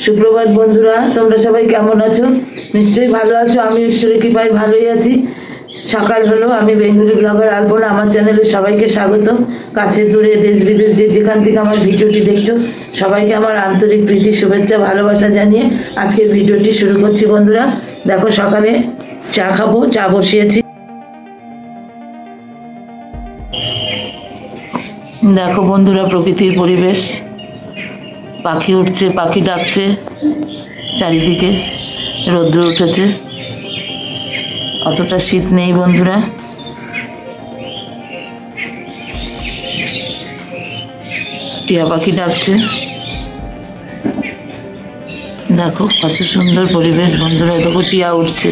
সুপ্রভাত বন্ধুরা, তোমরা সবাই কেমন আছো? নিশ্চয়ই ভালো আছো। আমি ঈশ্বরের কৃপায় ভালোই আছি। সকাল হলো, আমি বেঙ্গলি ব্লগার আলপনা আমার চ্যানেলে সবাইকে স্বাগত। কাছে দূরে দেশ বিদেশ যেখান থেকে আমার ভিডিওটি দেখছো সবাইকে আমার আন্তরিক প্রীতি শুভেচ্ছা ভালোবাসা জানিয়ে আজকের ভিডিওটি শুরু করছি। বন্ধুরা দেখো, সকালে চা খাবো, চা বসিয়েছি। দেখো বন্ধুরা, প্রকৃতির পরিবেশ, পাখি উঠছে, পাখি ডাকছে, চারিদিকে রৌদ্র উঠেছে, অতটা শীত নেই বন্ধুরা। টিয়া পাখি ডাকছে, দেখো কত সুন্দর পরিবেশ বন্ধুরা। দেখো টিয়া উঠছে।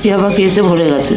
টিয়া পাখি এসে ভরে গেছে।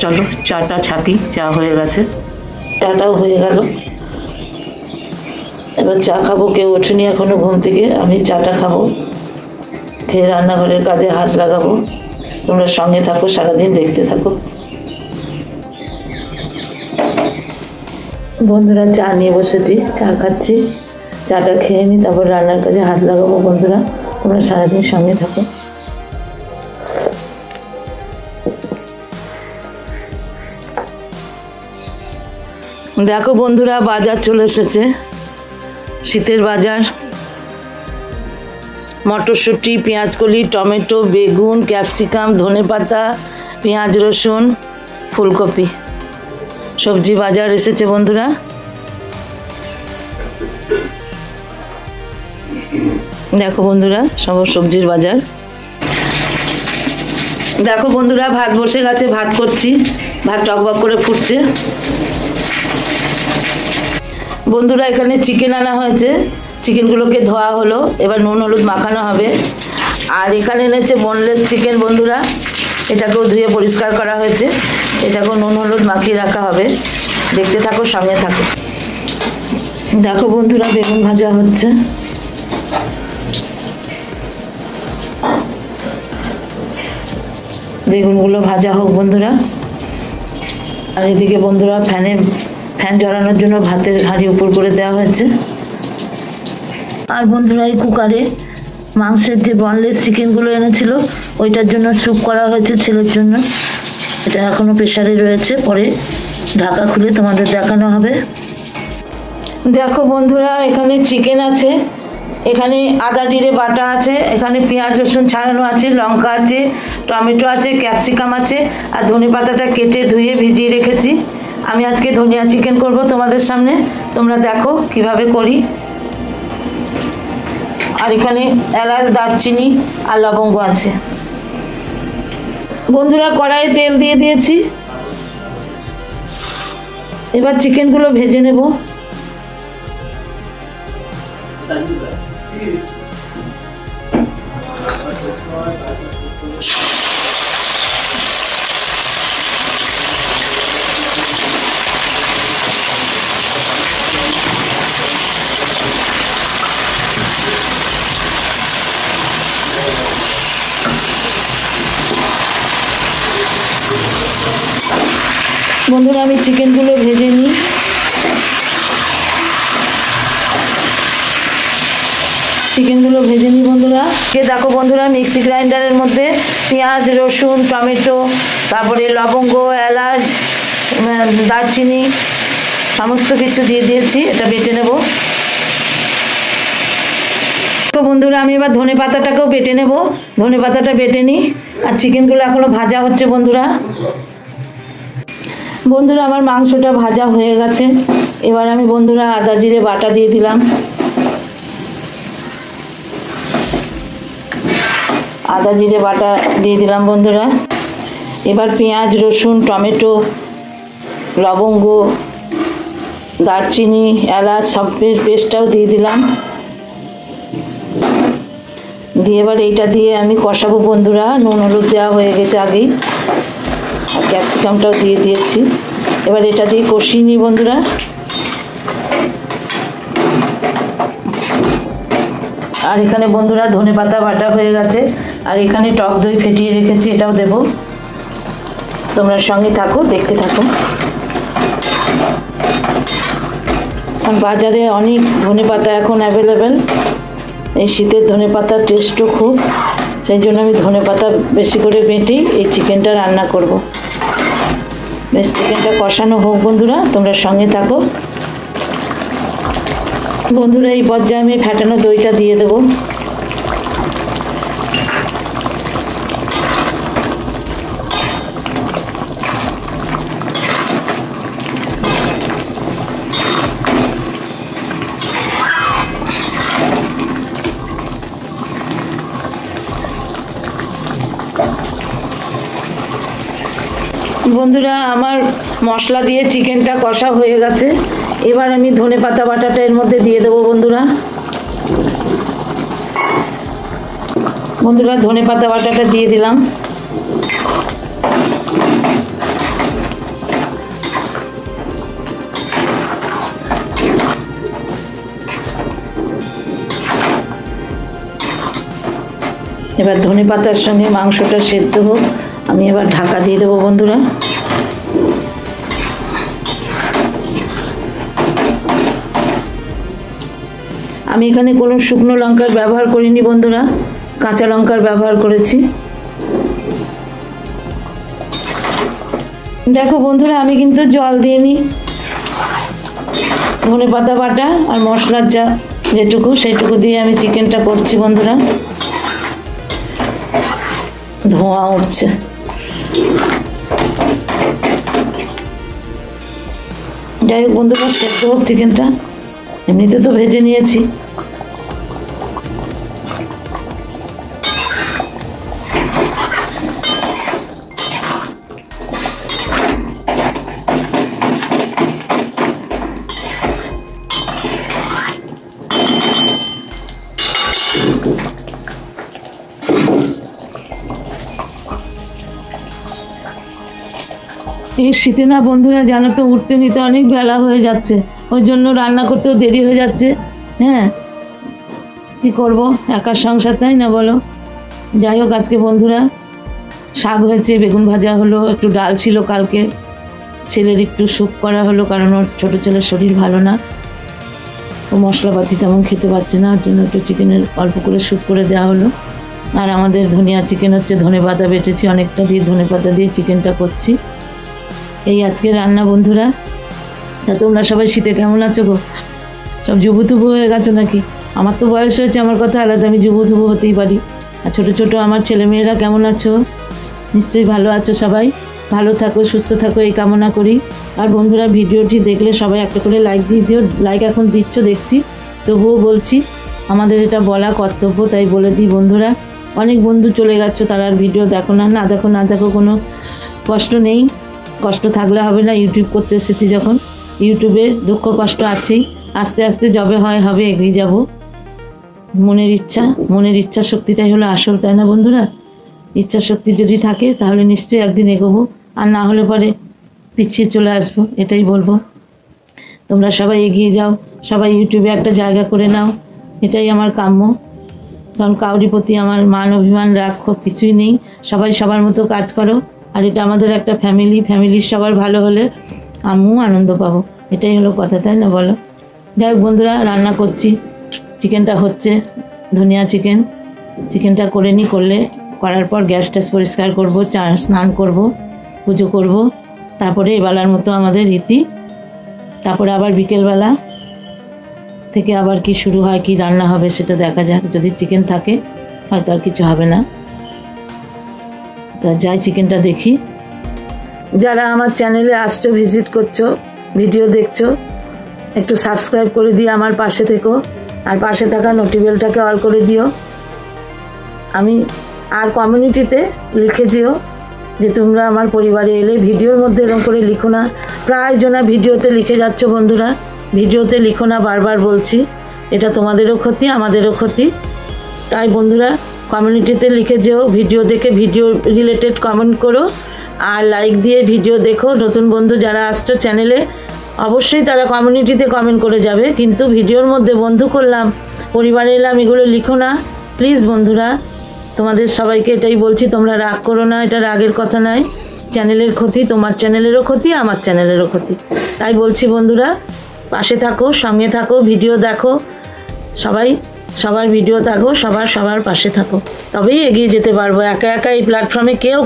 চলো চাটা ছাকি। চা হয়ে গেছে, চাটাও হয়ে গেল। এবার চা খাবো। কেউ ওঠেনি এখনো ঘুম থেকে, আমি চাটা খাবো, খেয়ে রান্নাঘরের কাজে হাত লাগাবো। তোমরা সঙ্গে থাকো, সারাদিন দেখতে থাকো। বন্ধুরা চা নিয়ে বসেছি, চা খাচ্ছি। চাটা খেয়ে নিই, তারপর রান্নার কাজে হাত লাগাবো। বন্ধুরা তোমরা সারাদিন সঙ্গে থাকো। দেখো বন্ধুরা, বাজার চলে এসেছে, শীতের বাজার। মটরশুঁটি, পেঁয়াজকলি, টমেটো, বেগুন, ক্যাপসিকাম, ধনেপাতা, পেঁয়াজ, রসুন, ফুলকপি, সবজি বাজার এসেছে বন্ধুরা। দেখো বন্ধুরা, সব সবজির বাজার। দেখো বন্ধুরা, ভাত বসে গেছে, ভাত করছি। ভাত টকবক করে ফুটছে। বন্ধুরা এখানে চিকেন আনা হয়েছে, চিকেনগুলোকে ধোয়া হলো, এবার নুন হলুদ মাখানো হবে। আর এখানে এনেছে বোনলেস চিকেন বন্ধুরা, এটাকেও ধুয়ে পরিষ্কার করা হয়েছে, এটাকেও নুন হলুদ মাখিয়ে রাখা হবে। দেখতে থাকো, সঙ্গে থাকো। দেখো বন্ধুরা, বেগুন ভাজা হচ্ছে। বেগুনগুলো ভাজা হোক বন্ধুরা। আর এদিকে বন্ধুরা ফ্যান জ্বালানোর জন্য ভাতের হাঁড়ি উপর করে দেওয়া হয়েছে। আর বন্ধুরা এই কুকারে মাংসের যে বোনলেস চিকেনগুলো এনেছিল ওইটার জন্য স্যুপ করা হয়েছে ছেলের জন্য। এটা এখনো প্রেসারে রয়েছে, পরে ঢাকা খুলে তোমাদের দেখানো হবে। দেখো বন্ধুরা, এখানে চিকেন আছে, এখানে আদা জিরে বাটা আছে, এখানে পেঁয়াজ রসুন ছাড়ানো আছে, লঙ্কা আছে, টমেটো আছে, ক্যাপসিকাম আছে, আর ধনেপাতাটা কেটে ধুয়ে ভিজিয়ে রেখেছি। আমি আজকে ধনিয়া চিকেন করব তোমাদের সামনে, তোমরা দেখো কিভাবে করি। আর এখানে এলাচ, দারচিনি আর লবঙ্গ আছে। বন্ধুরা কড়াইয়ে তেল দিয়ে দিয়েছি, এবার চিকেনগুলো ভেজে নেব। বন্ধুরা আমি চিকেনগুলো ভেজে নিই। বন্ধুরা দেখো বন্ধুরা, মিক্সি গ্রাইন্ডারের মধ্যে পেঁয়াজ রসুন টমেটো, তারপরে লবঙ্গ, এলাচ, দারচিনি সমস্ত কিছু দিয়ে দিয়েছি, এটা বেটে নেব। তো বন্ধুরা আমি এবার ধনে পাতাটাকেও বেটে নেব। ধনে পাতাটা বেটে নিই। আর চিকেনগুলো এখনো ভাজা হচ্ছে বন্ধুরা। বন্ধুরা আমার মাংসটা ভাজা হয়ে গেছে, এবার আমি বন্ধুরা আদা জিরে বাটা দিয়ে দিলাম। আদা জিরে বাটা দিয়ে দিলাম বন্ধুরা। এবার পেঁয়াজ রসুন টমেটো লবঙ্গ দারচিনি এলাচ সবের পেস্টটাও দিয়ে দিলাম। দিয়ে এবার এইটা দিয়ে আমি কষাবো বন্ধুরা। নুন হলুদ দেওয়া হয়ে গেছে আগেই, আর ক্যাপসিকামটাও দিয়ে দিয়েছি। এবার এটা দিয়ে কষিয়ে নিই বন্ধুরা। আর এখানে বন্ধুরা ধনেপাতা বাটা হয়ে গেছে, আর এখানে টক দই ফেটিয়ে রেখেছি, এটাও দেব। তোমরা সঙ্গে থাকো, দেখতে থাকো। কারণ বাজারে অনেক ধনেপাতা এখন অ্যাভেলেবেল, এই শীতের ধনেপাতার টেস্টও খুব, সেই জন্য আমি ধনেপাতা বেশি করে বেটেই এই চিকেনটা রান্না করব। বেশ চিকেনটা কষানো হোক বন্ধুরা, তোমরা সঙ্গে থাকো। বন্ধুরা এই পর্যায়ে আমি ফ্যাটানো দইটা দিয়ে দেবো। বন্ধুরা আমার মশলা দিয়ে চিকেনটা কষা হয়ে গেছে, এবার আমি ধনেপাতা বাটাটা এর মধ্যে দিয়ে দেবো বন্ধুরা। বন্ধুরা ধনেপাতা বাটাটা দিয়ে দিলাম। এবার ধনেপাতার সঙ্গে মাংসটা সেদ্ধ হোক, আমি এবার ঢাকা দিয়ে দেবো বন্ধুরা। আমি এখানে কোনো শুকনো লঙ্কার ব্যবহার করিনি বন্ধুরা, কাঁচা লঙ্কার ব্যবহার করেছি। দেখো বন্ধুরা আমি কিন্তু জল দিইনি, ধনেপাতা বাটা আর মশলার যেটুকু সেইটুকু দিয়ে আমি চিকেনটা করছি বন্ধুরা। ধোঁয়া উঠছে। যাই হোক বন্ধুরা, সেদ্ধ হোক চিকেনটা, এমনিতে তো ভেজে নিয়েছি। এই শীতে না বন্ধুরা জানো তো, উঠতে নিতে অনেক বেলা হয়ে যাচ্ছে, ওই জন্য রান্না করতেও দেরি হয়ে যাচ্ছে। হ্যাঁ কী করবো, একার সংসার, তাই না বলো। যাই হোক আজকে বন্ধুরা শাক হয়েছে, বেগুন ভাজা হলো, একটু ডাল ছিল কালকে, ছেলের একটু স্যুপ করা হলো, কারণ ওর ছোটো ছেলের শরীর ভালো না, ও মশলাপাতি তেমন খেতে পারছে না, ওর জন্য একটু চিকেনের অল্প করে স্যুপ করে দেওয়া হলো। আর আমাদের ধনিয়া চিকেন হচ্ছে, ধনেপাতা বেটেছি অনেকটা দিয়ে, ধনেপাতা দিয়ে চিকেনটা করছি। এই আজকে রান্না বন্ধুরা। তা তোমরা সবাই শীতে কেমন আছো গো? সব জুবুথুবু হয়ে গেছো নাকি? আমার তো বয়স হয়েছে, আমার কথা আলাদা, আমি জুবুথুবু হতেই পারি। আর ছোটো ছোটো আমার ছেলেমেয়েরা কেমন আছো? নিশ্চয়ই ভালো আছো সবাই, ভালো থাকো, সুস্থ থাকো এই কামনা করি। আর বন্ধুরা ভিডিওটি দেখলে সবাই একটা করে লাইক দিয়ে দিও। লাইক এখন দিচ্ছ দেখছি, তবুও বলছি আমাদের এটা বলা কর্তব্য, তাই বলে দিই বন্ধুরা। অনেক বন্ধু চলে গেছো, তারা আর ভিডিও দেখো না, না দেখো কোনো কষ্ট নেই, কষ্ট থাকলে হবে না। ইউটিউব করতে এসেছি যখন, ইউটিউবে দুঃখ কষ্ট আছেই, আস্তে আস্তে যবে হয় হবে, এগিয়ে যাব। মনের ইচ্ছা শক্তিটাই হলো আসল, তাই না বন্ধুরা? ইচ্ছা শক্তি যদি থাকে তাহলে নিশ্চয়ই একদিন এগোবো, আর না হলে পরে পিছিয়ে চলে আসবো, এটাই বলবো। তোমরা সবাই এগিয়ে যাও, সবাই ইউটিউবে একটা জায়গা করে নাও, এটাই আমার কাম্য। কারণ কাউরি প্রতি আমার মান অভিমান রাগ কিছুই নেই, সবাই সবার মতো কাজ করো। আর এটা আমাদের একটা ফ্যামিলির সবার ভালো হলে আমিও আনন্দ পাবো, এটাই হলো কথা, তাই না বলো? যাই হোক বন্ধুরা রান্না করছি, চিকেনটা হচ্ছে ধনিয়া চিকেনটা করলে করার পর গ্যাস ট্যাস পরিষ্কার করবো, স্নান করব, পুজো করব, তারপরে এবেলার মতো আমাদের রীতি। তারপরে আবার বিকেলবেলা থেকে আবার কি শুরু হয়, কি রান্না হবে সেটা দেখা যাক। যদি চিকেন থাকে হয়তো আর কিছু হবে না, তা যাই চিকেনটা দেখি। যারা আমার চ্যানেলে আসছো, ভিজিট করছো, ভিডিও দেখছো, একটু সাবস্ক্রাইব করে দিয়ে আমার পাশে থেকো, আর পাশে থাকা নোটিবেলটাকে অল করে দিও। আমি আর কমিউনিটিতে লিখে দিও যে তোমরা আমার পরিবারে এলে। ভিডিওর মধ্যে এরকম করে লিখো না, প্রায় জনা ভিডিওতে লিখে যাচ্ছ বন্ধুরা, ভিডিওতে লিখো না, বারবার বলছি, এটা তোমাদেরও ক্ষতি আমাদেরও ক্ষতি। তাই বন্ধুরা কমিউনিটিতে লিখে যেও, ভিডিও দেখে ভিডিও রিলেটেড কমেন্ট করো, আর লাইক দিয়ে ভিডিও দেখো। নতুন বন্ধু যারা আসছো চ্যানেলে, অবশ্যই তারা কমিউনিটিতে কমেন্ট করে যাবে, কিন্তু ভিডিওর মধ্যে বন্ধু করলাম, পরিবারে এলাম, এগুলো লিখো না প্লিজ বন্ধুরা। তোমাদের সবাইকে এটাই বলছি, তোমরা রাগ করো না, এটা রাগের কথা নয়। চ্যানেলের ক্ষতি, তোমার চ্যানেলেরও ক্ষতি, আমার চ্যানেলেরও ক্ষতি। তাই বলছি বন্ধুরা, পাশে থাকো, সঙ্গে থাকো, ভিডিও দেখো, সবার ভিডিও থাকো, সবার পাশে থাকো, তবেই এগিয়ে যেতে পারবো। একা একা এই প্ল্যাটফর্মে কেউ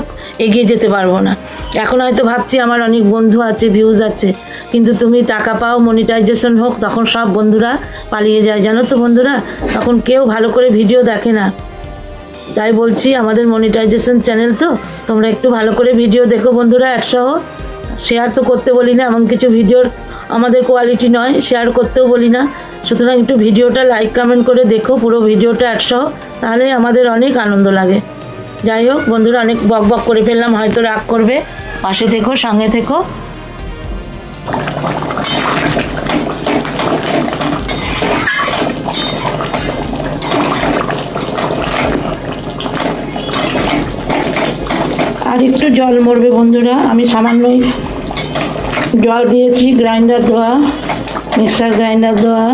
এগিয়ে যেতে পারবো না। এখন হয়তো ভাবছি আমার অনেক বন্ধু আছে, ভিউজ আছে, কিন্তু তুমি টাকা পাও, মনিটাইজেশন হোক, তখন সব বন্ধুরা পালিয়ে যায়, জানো তো বন্ধুরা, তখন কেউ ভালো করে ভিডিও দেখে না। তাই বলছি, আমাদের মনিটাইজেশন চ্যানেল তো, তোমরা একটু ভালো করে ভিডিও দেখো বন্ধুরা। একসহ শেয়ার তো করতে বলি না, এমন কিছু ভিডিওর আমাদের কোয়ালিটি নয়, শেয়ার করতেও বলি না। সুতরাং একটু ভিডিওটা লাইক কমেন্ট করে দেখো, পুরো ভিডিওটা একসহ, তাহলে আমাদের অনেক আনন্দ লাগে। যাই হোক বন্ধুরা, অনেক বক বক করে ফেললাম, হয়তো রাগ করবে। পাশে থেকো, সঙ্গে থেকো। আর একটু জল মরবে বন্ধুরা, আমি সামান্যই জল দিয়েছি, গ্রাইন্ডার ধোয়া, মিক্সার গ্রাইন্ডার ধোয়া,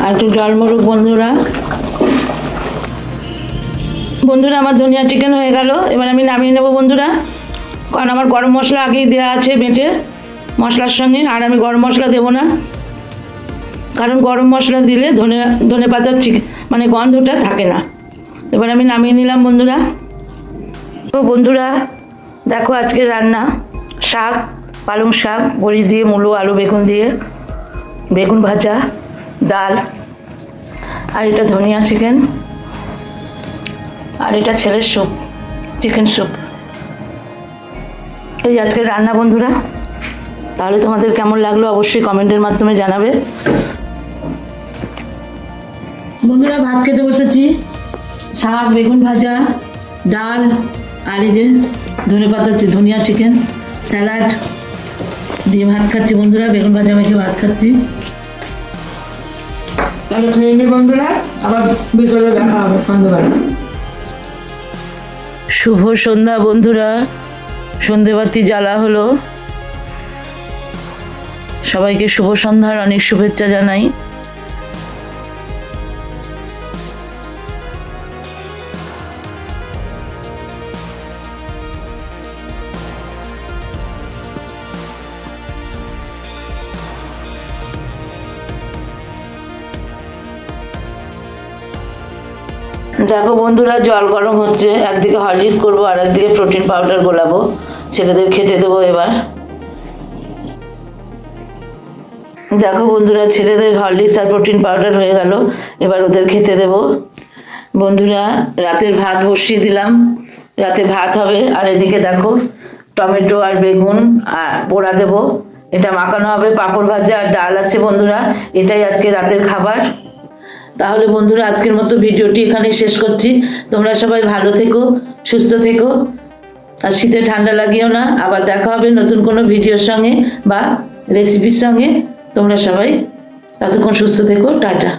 আর একটু জল মরুক বন্ধুরা। বন্ধুরা আমার ধনিয়া চিকেন হয়ে গেল, এবার আমি নামিয়ে নেবো বন্ধুরা, কারণ আমার গরম মশলা আগেই দেওয়া আছে বেটে মশলার সঙ্গে, আর আমি গরম মশলা দেবো না, কারণ গরম মশলা দিলে ধনে পাতার মানে গন্ধটা থাকে না। এবার আমি নামিয়ে নিলাম বন্ধুরা। তো বন্ধুরা দেখো, আজকে রান্না শাক, পালং শাক, বড়ি দিয়ে, মূলো, আলু, বেগুন দিয়ে, বেগুন ভাজা, ডাল, আর এটা ধনিয়া চিকেন, আর এটা ছেলের স্যুপ, চিকেন স্যুপ। এই আজকে রান্না বন্ধুরা। তাহলে তোমাদের কেমন লাগলো অবশ্যই কমেন্টের মাধ্যমে জানাবে বন্ধুরা। ভাত খেতে বসেছি, শাক, বেগুন ভাজা, ডাল, আর এই যে ধনেপাতা, ধনিয়া চিকেন, স্যালাড দিয়ে ভাত খাচ্ছি বন্ধুরা। বেগুন ভাজা মেখে ভাত খাচ্ছি। তাহলে খেয়ে নি বন্ধুরা, আবার বিকেলে দেখা হবে সন্ধ্যেবেলা। শুভ সন্ধ্যা বন্ধুরা, সন্ধেবাতি জ্বালা হলো। সবাইকে শুভ সন্ধ্যার অনেক শুভেচ্ছা জানাই। দেখো বন্ধুরা, জল গরম হচ্ছে, একদিকে হরলিক্স করবো আর একদিকে প্রোটিন পাউডার গোলাবো, ছেলেদের খেতে দেবো। এবার দেখো বন্ধুরা, ছেলেদের হরলিক্স আর প্রোটিন পাউডার হয়ে গেল, এবার ওদের খেতে দেব বন্ধুরা। রাতের ভাত বসিয়ে দিলাম, রাতে ভাত হবে। আর এদিকে দেখো টমেটো আর বেগুন আর পোড়া দেবো, এটা মাখানো হবে, পাঁপড় ভাজা আর ডাল আছে বন্ধুরা। এটাই আজকে রাতের খাবার। তাহলে বন্ধুরা আজকের মতো ভিডিওটি এখানেই শেষ করছি। তোমরা সবাই ভালো থেকো, সুস্থ থেকো, আর শীতে ঠান্ডা লাগিও না। আবার দেখা হবে নতুন কোনো ভিডিওর সঙ্গে বা রেসিপির সঙ্গে। তোমরা সবাই ততক্ষণ সুস্থ থেকো, টাটা।